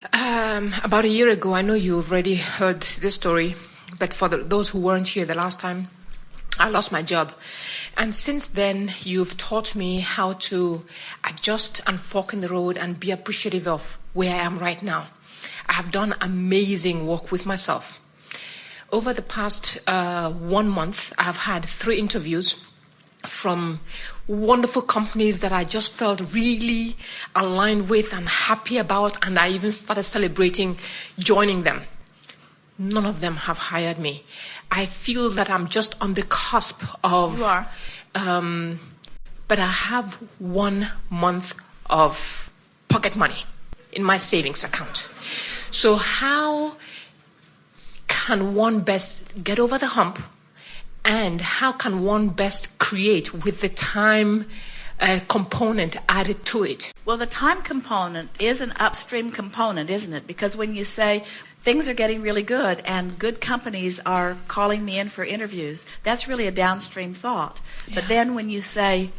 About a year ago, I know you've already heard this story, but for those who weren't here the last time, I lost my job. And since then, you've taught me how to adjust and fork in the road and be appreciative of where I am right now. I have done amazing work with myself. Over the past 1 month, I have had 3 interviews from wonderful companies that I just felt really aligned with and happy about, and I even started celebrating joining them. None of them have hired me. I feel that I'm just on the cusp of... You are. But I have 1 month of pocket money in my savings account. So how can one best get over the hump? And how can one best create with the time component added to it? Well, the time component is an upstream component, isn't it? Because when you say things are getting really good and good companies are calling me in for interviews, that's really a downstream thought. Yeah. But then when you say,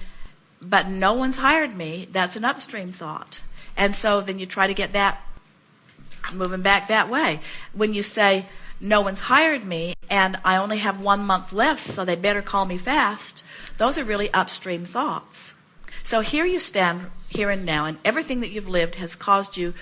but no one's hired me, that's an upstream thought. And so then you try to get that moving back that way. When you say, no one's hired me and I only have 1 month left, so they better call me fast, those are really upstream thoughts. So here you stand, here and now, and everything that you've lived has caused you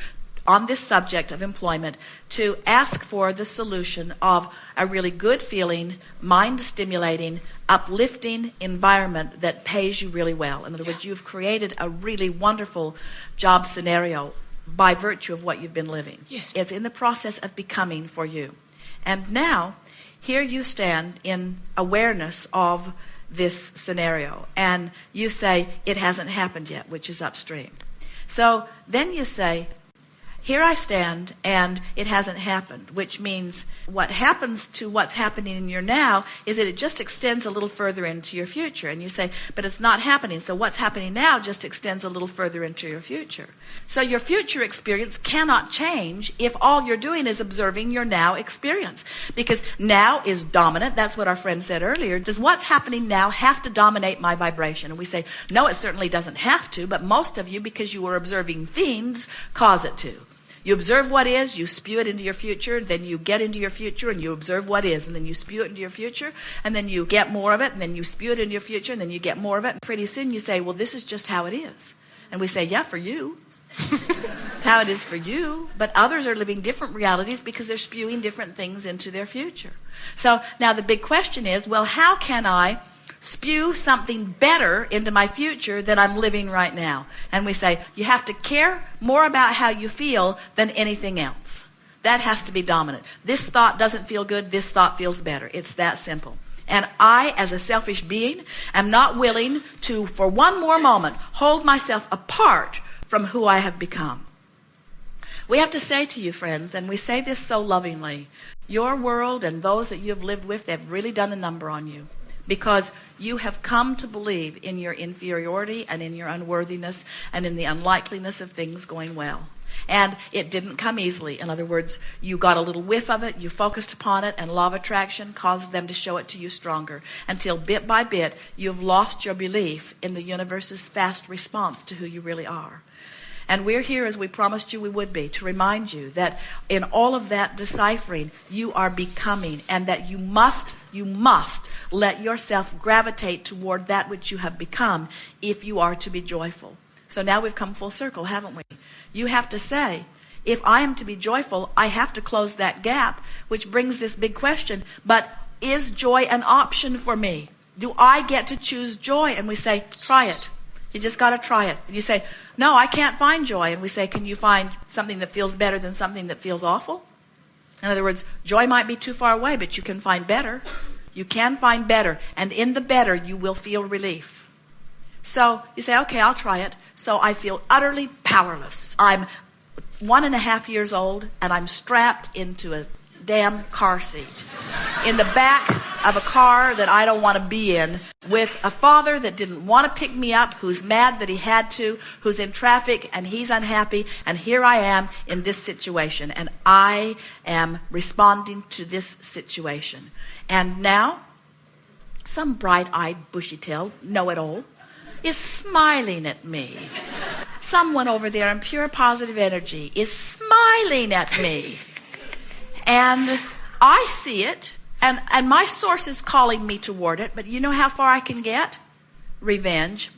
on this subject of employment to ask for the solution of a really good feeling, mind-stimulating, uplifting environment that pays you really well. In other words, you've created a really wonderful job scenario by virtue of what you've been living. Yes. It's in the process of becoming for you. And now, here you stand in awareness of this scenario, and you say, it hasn't happened yet, which is upstream. So then you say, here I stand, and it hasn't happened, which means what happens to what's happening in your now is that it just extends a little further into your future. And you say, but it's not happening, so what's happening now just extends a little further into your future. So your future experience cannot change if all you're doing is observing your now experience. Because now is dominant. That's what our friend said earlier. Does what's happening now have to dominate my vibration? And we say, no, it certainly doesn't have to, but most of you, because you are observing themes, cause it to. You observe what is, you spew it into your future, then you get into your future and you observe what is, and then you spew it into your future, and then you get more of it, and then you spew it into your future, and then you get more of it, and pretty soon you say, well, this is just how it is. And we say, yeah, for you. It's how it is for you, but others are living different realities because they're spewing different things into their future. So now the big question is, well, how can I spew something better into my future than I'm living right now? And we say, you have to care more about how you feel than anything else. That has to be dominant. This thought doesn't feel good, this thought feels better. It's that simple. And I, as a selfish being, am not willing to, for one more moment, hold myself apart from who I have become. We have to say to you, friends, and we say this so lovingly, your world and those that you have lived with, they've really done a number on you. Because you have come to believe in your inferiority and in your unworthiness and in the unlikeliness of things going well. And it didn't come easily. In other words, you got a little whiff of it, you focused upon it, and law of attraction caused them to show it to you stronger. Until bit by bit, you've lost your belief in the universe's fast response to who you really are. And we're here, as we promised you we would be, to remind you that in all of that deciphering, you are becoming, and that you must let yourself gravitate toward that which you have become if you are to be joyful. So now we've come full circle, haven't we? You have to say, if I am to be joyful, I have to close that gap, which brings this big question, but is joy an option for me? Do I get to choose joy? And we say, try it. You just got to try it. And you say, no, I can't find joy. And we say, can you find something that feels better than something that feels awful? In other words, joy might be too far away, but you can find better. You can find better. And in the better, you will feel relief. So you say, okay, I'll try it. So I feel utterly powerless. I'm 1.5 years old, and I'm strapped into a damn car seat in the back of a car that I don't want to be in, with a father that didn't want to pick me up, who's mad that he had to, who's in traffic and he's unhappy, and here I am in this situation, and I am responding to this situation. And now some bright-eyed, bushy-tailed know-it-all is smiling at me, someone over there in pure positive energy is smiling at me. And I see it, and my source is calling me toward it, but you know how far I can get? Revenge.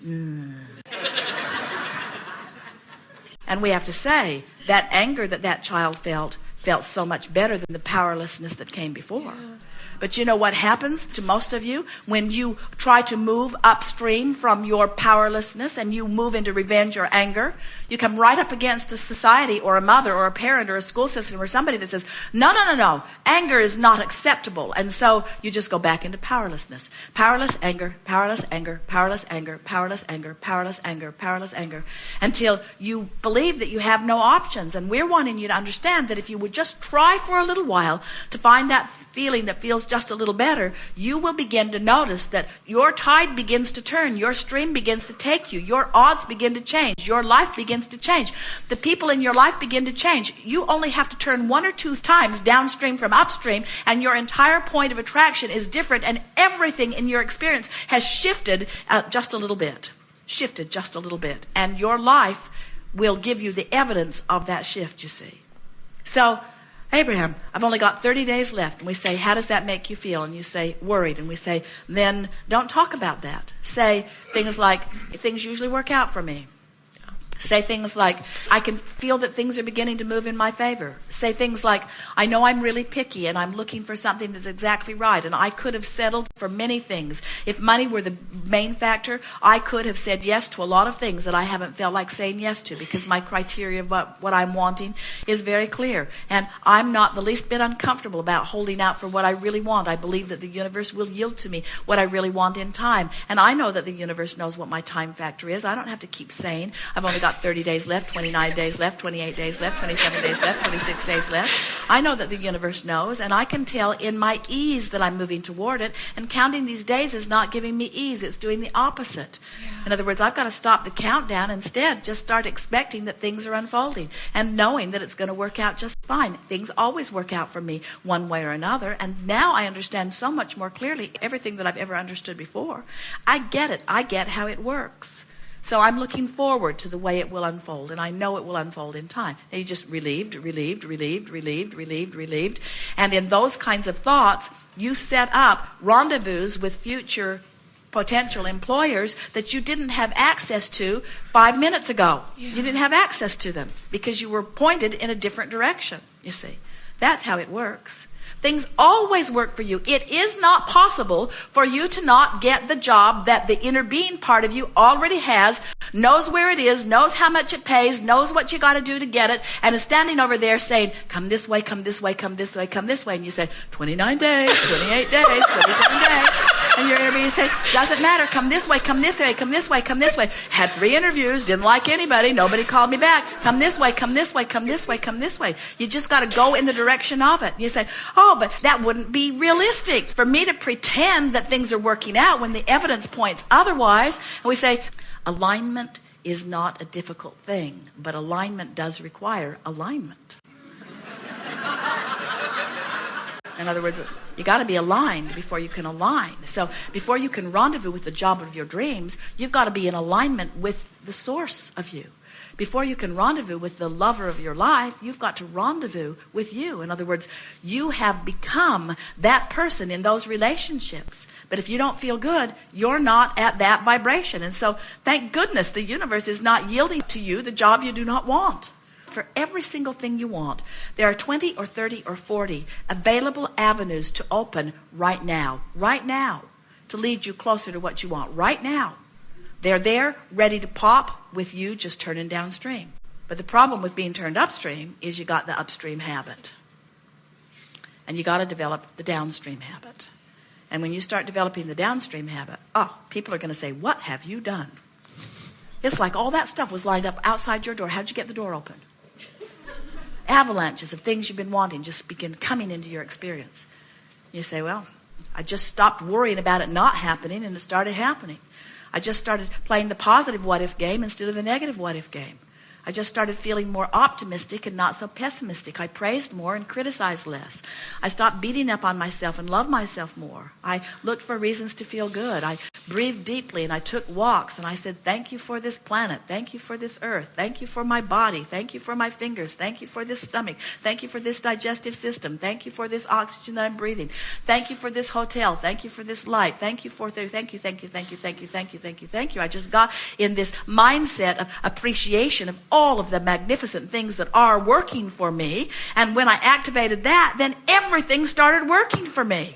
And we have to say, that anger that child felt so much better than the powerlessness that came before. Yeah. But you know what happens to most of you when you try to move upstream from your powerlessness and you move into revenge or anger? You come right up against a society or a mother or a parent or a school system or somebody that says, no, anger is not acceptable. And so you just go back into powerlessness. Powerless anger, powerless anger, powerless anger, powerless anger, powerless anger, powerless anger, until you believe that you have no options. And we're wanting you to understand that if you would just try for a little while to find that feeling that feels just a little better, you will begin to notice that your tide begins to turn, your stream begins to take you, your odds begin to change, your life begins to change. The people in your life begin to change. You only have to turn 1 or 2 times downstream from upstream, and your entire point of attraction is different, and everything in your experience has shifted just a little bit. Shifted just a little bit. And your life will give you the evidence of that shift, you see. So, Abraham, I've only got 30 days left. And we say, how does that make you feel? And you say, worried. And we say, then don't talk about that. Say things like, things usually work out for me. Say things like, I can feel that things are beginning to move in my favor. Say things like, I know I'm really picky and I'm looking for something that's exactly right. And I could have settled for many things. If money were the main factor, I could have said yes to a lot of things that I haven't felt like saying yes to, because my criteria of what I'm wanting is very clear. And I'm not the least bit uncomfortable about holding out for what I really want. I believe that the universe will yield to me what I really want in time. And I know that the universe knows what my time factor is. I don't have to keep saying, I've only got 30 days left, 29 days left, 28 days left, 27 days left, 26 days left. I know that the universe knows, and I can tell in my ease that I'm moving toward it, and counting these days is not giving me ease. It's doing the opposite. Yeah. In other words, I've got to stop the countdown. Instead, just start expecting that things are unfolding and knowing that it's going to work out just fine. Things always work out for me one way or another, and now I understand so much more clearly everything that I've ever understood before. I get it. I get how it works. So I'm looking forward to the way it will unfold, and I know it will unfold in time. Now you just relieved. And in those kinds of thoughts, you set up rendezvous with future potential employers that you didn't have access to 5 minutes ago. Yeah. You didn't have access to them because you were pointed in a different direction, you see. That's how it works. Things always work for you. It is not possible for you to not get the job that the inner being part of you already has, knows where it is, knows how much it pays, knows what you got to do to get it, and is standing over there saying, come this way, come this way, come this way, come this way. And you say, 29 days, 28 days, 27 days. And your interview say, doesn't matter, come this way, come this way, come this way, come this way. Had 3 interviews, didn't like anybody, nobody called me back. Come this way, come this way, come this way, come this way. You just got to go in the direction of it. You say, oh, but that wouldn't be realistic for me to pretend that things are working out when the evidence points otherwise. And we say, alignment is not a difficult thing, but alignment does require alignment. In other words, you got to be aligned before you can align. So before you can rendezvous with the job of your dreams, you've got to be in alignment with the source of you. Before you can rendezvous with the lover of your life, you've got to rendezvous with you. In other words, you have become that person in those relationships. But if you don't feel good, you're not at that vibration. And so, thank goodness the universe is not yielding to you the job you do not want. For every single thing you want, there are 20 or 30 or 40 available avenues to open right now, to lead you closer to what you want, right now. They're there, ready to pop, with you just turning downstream. But the problem with being turned upstream is you got the upstream habit. And you got to develop the downstream habit. And when you start developing the downstream habit, people are going to say, what have you done? It's like all that stuff was lined up outside your door. How'd you get the door open? Avalanches of things you've been wanting just begin coming into your experience. You say, well, I just stopped worrying about it not happening, and it started happening. I just started playing the positive what-if game instead of the negative what-if game. I just started feeling more optimistic and not so pessimistic. I praised more and criticized less. I stopped beating up on myself and loved myself more. I looked for reasons to feel good. I breathed deeply and I took walks and I said, thank you for this planet. Thank you for this earth. Thank you for my body. Thank you for my fingers. Thank you for this stomach. Thank you for this digestive system. Thank you for this oxygen that I'm breathing. Thank you for this hotel. Thank you for this light. Thank you for, thank you. I just got in this mindset of appreciation of all of the magnificent things that are working for me. And when I activated that, then everything started working for me.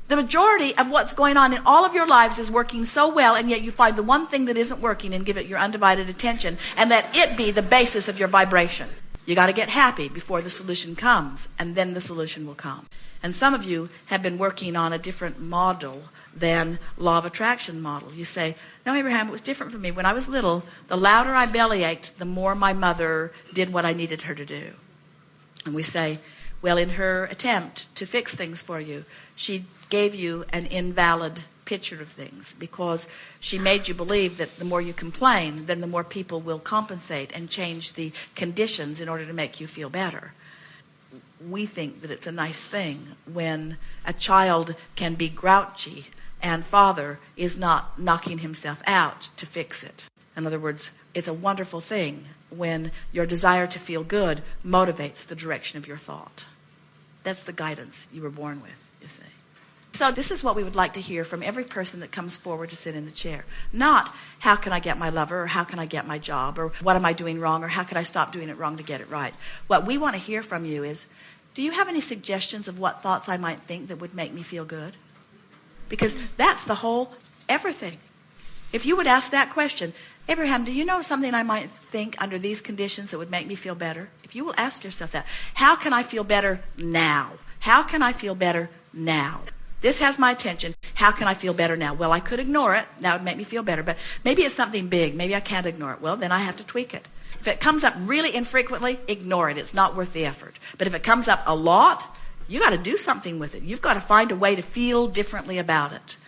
The majority of what's going on in all of your lives is working so well, and yet you find the one thing that isn't working and give it your undivided attention and let it be the basis of your vibration. You got to get happy before the solution comes, and then the solution will come. And some of you have been working on a different model than law of attraction model. You say, no, Abraham, it was different for me. When I was little, the louder I bellyached, the more my mother did what I needed her to do. And we say, well, in her attempt to fix things for you, she gave you an invalid picture of things because she made you believe that the more you complain, then the more people will compensate and change the conditions in order to make you feel better. We think that it's a nice thing when a child can be grouchy and father is not knocking himself out to fix it. In other words, it's a wonderful thing when your desire to feel good motivates the direction of your thought. That's the guidance you were born with, you see. So this is what we would like to hear from every person that comes forward to sit in the chair. Not, how can I get my lover, or how can I get my job, or what am I doing wrong, or how can I stop doing it wrong to get it right. What we want to hear from you is, do you have any suggestions of what thoughts I might think that would make me feel good? Because that's the whole everything. If you would ask that question, Abraham, do you know something I might think under these conditions that would make me feel better? If you will ask yourself that, how can I feel better now? How can I feel better now? This has my attention. How can I feel better now? Well, I could ignore it. That would make me feel better. But maybe it's something big. Maybe I can't ignore it. Well, then I have to tweak it. If it comes up really infrequently, ignore it. It's not worth the effort. But if it comes up a lot, you got to do something with it. You've got to find a way to feel differently about it.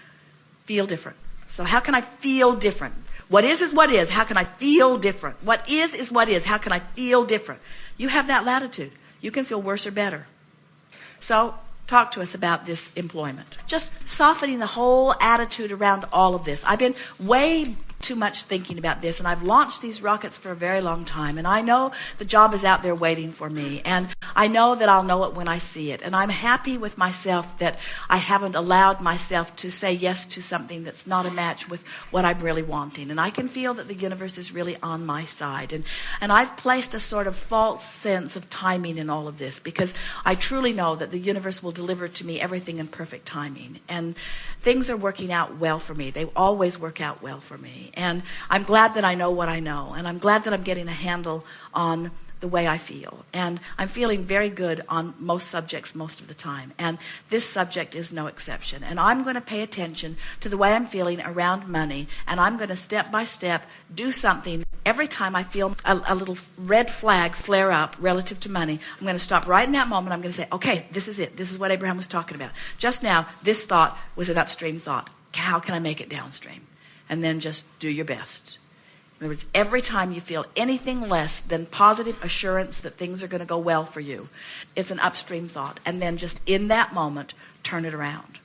Feel different. So how can I feel different? What is what is. How can I feel different? What is what is. How can I feel different? You have that latitude. You can feel worse or better. So talk to us about this employment. Just softening the whole attitude around all of this. I've been way too much thinking about this, and I've launched these rockets for a very long time, and I know the job is out there waiting for me, and I know that I'll know it when I see it, and I'm happy with myself that I haven't allowed myself to say yes to something that's not a match with what I'm really wanting, and I can feel that the universe is really on my side, and I've placed a sort of false sense of timing in all of this, because I truly know that the universe will deliver to me everything in perfect timing, and things are working out well for me. They always work out well for me. And I'm glad that I know what I know. And I'm glad that I'm getting a handle on the way I feel. And I'm feeling very good on most subjects most of the time. And this subject is no exception. And I'm going to pay attention to the way I'm feeling around money. And I'm going to step by step do something. Every time I feel a little red flag flare up relative to money, I'm going to stop right in that moment. I'm going to say, okay, this is it. This is what Abraham was talking about. Just now, this thought was an upstream thought. How can I make it downstream? And then just do your best. In other words, every time you feel anything less than positive assurance that things are going to go well for you, it's an upstream thought. And then just in that moment, turn it around.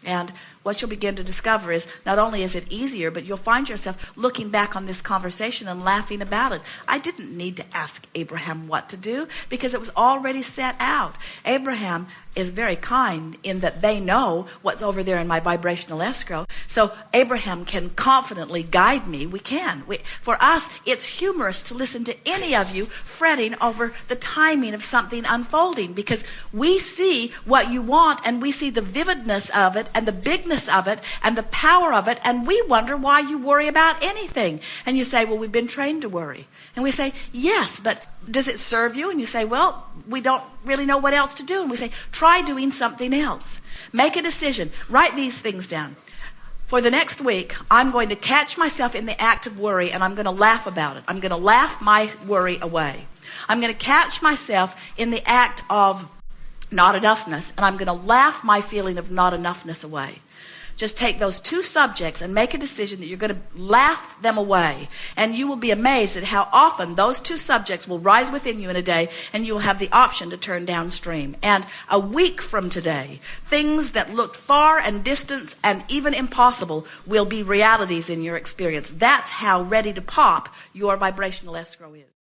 And what you'll begin to discover is not only is it easier, but you'll find yourself looking back on this conversation and laughing about it. I didn't need to ask Abraham what to do because it was already set out. Abraham is very kind in that they know what's over there in my vibrational escrow. So Abraham can confidently guide me. We can. For us, it's humorous to listen to any of you fretting over the timing of something unfolding because we see what you want and we see the vividness of it and the bigness of it and the power of it, and we wonder why you worry about anything. And you say, well, we've been trained to worry. And we say, yes, but does it serve you? And you say, well, we don't really know what else to do. And we say, try doing something else. Make a decision. Write these things down. For the next week, I'm going to catch myself in the act of worry, and I'm going to laugh about it. I'm going to laugh my worry away. I'm going to catch myself in the act of not enoughness, and I'm going to laugh my feeling of not enoughness away. Just take those two subjects and make a decision that you're going to laugh them away. And you will be amazed at how often those two subjects will rise within you in a day, and you will have the option to turn downstream. And a week from today, things that looked far and distant and even impossible will be realities in your experience. That's how ready to pop your vibrational escrow is.